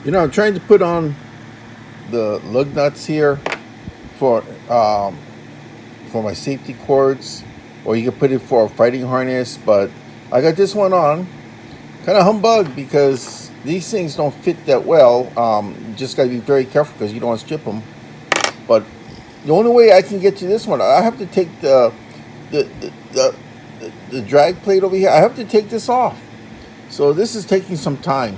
I'm trying to put on the lug nuts here for um, for my safety cords, or you can put it for a fighting harness. But I got this one on, kind of humbug because these things don't fit that well. You just got to be very careful because you don't want to strip them. But the only way I can get to this one, I have to take the the, the, the drag plate over here. I have to take this off. So this is taking some time.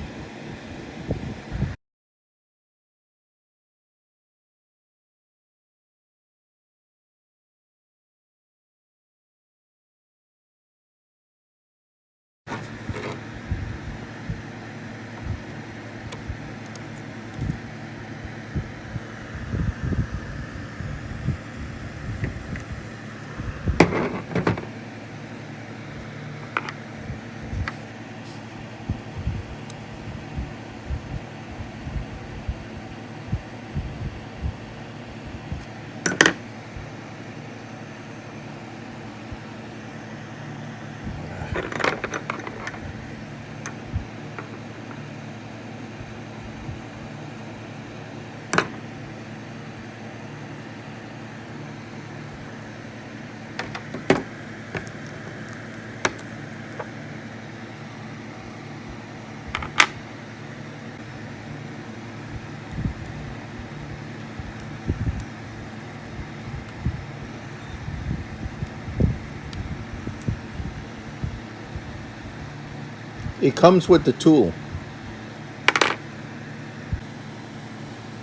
It comes with the tool.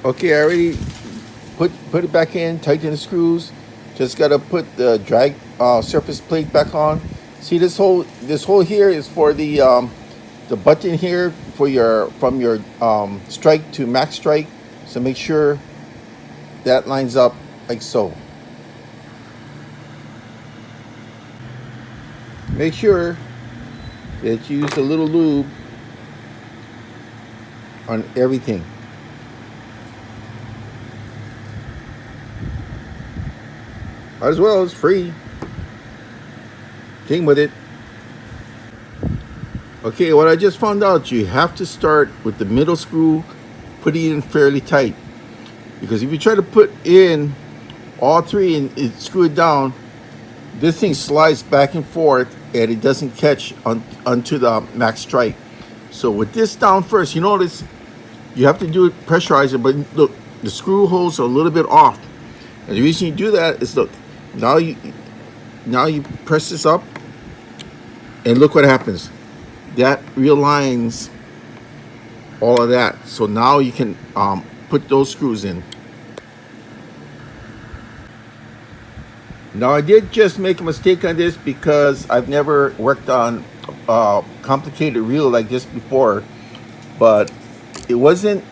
Okay, I already put it back in, tighten the screws. Just gotta put the drag surface plate back on. See this hole here is for the button here for your from your strike to max strike. So make sure that lines up like so. Make sure that you use a little lube on everything. Might as well, it's free. Came with it. Okay, what I just found out, you have to start with the middle screw, put it in fairly tight. Because if you try to put in all three and screw it down, this thing slides back and forth and it doesn't catch onto the max strike. So with this down first, you notice you have to do it pressurize it, but look, the screw holes are a little bit off. And the reason you do that is look, now you press this up and look what happens. That realigns all of that. So now you can put those screws in. Now I did just make a mistake on this because I've never worked on a complicated reel like this before, but it wasn't,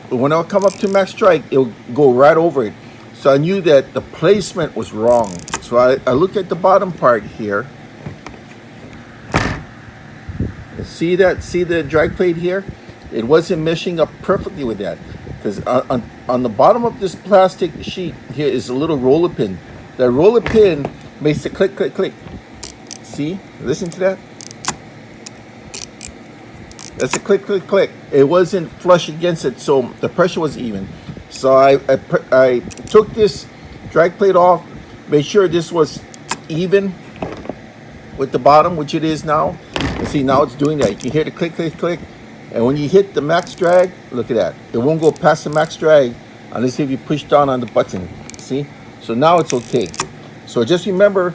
when I come up to max strike, it'll go right over it. So I knew that the placement was wrong. So I looked at the bottom part here. See the drag plate here? It wasn't meshing up perfectly with that. Because on the bottom of this plastic sheet here is a little roller pin. That roller pin makes the click, click, click. See? Listen to that. That's a click, click, click. It wasn't flush against it, so the pressure was even. So I took this drag plate off, made sure this was even with the bottom, which it is now. And see, now it's doing that. You can hear the click, click, click. And when you hit the max drag, look at that. It won't go past the max drag unless if you push down on the button. See? So now it's okay. So just remember,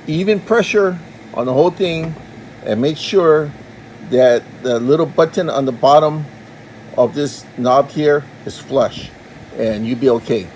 even pressure on the whole thing, and make sure that the little button on the bottom of this knob here is flush, and you'll be okay.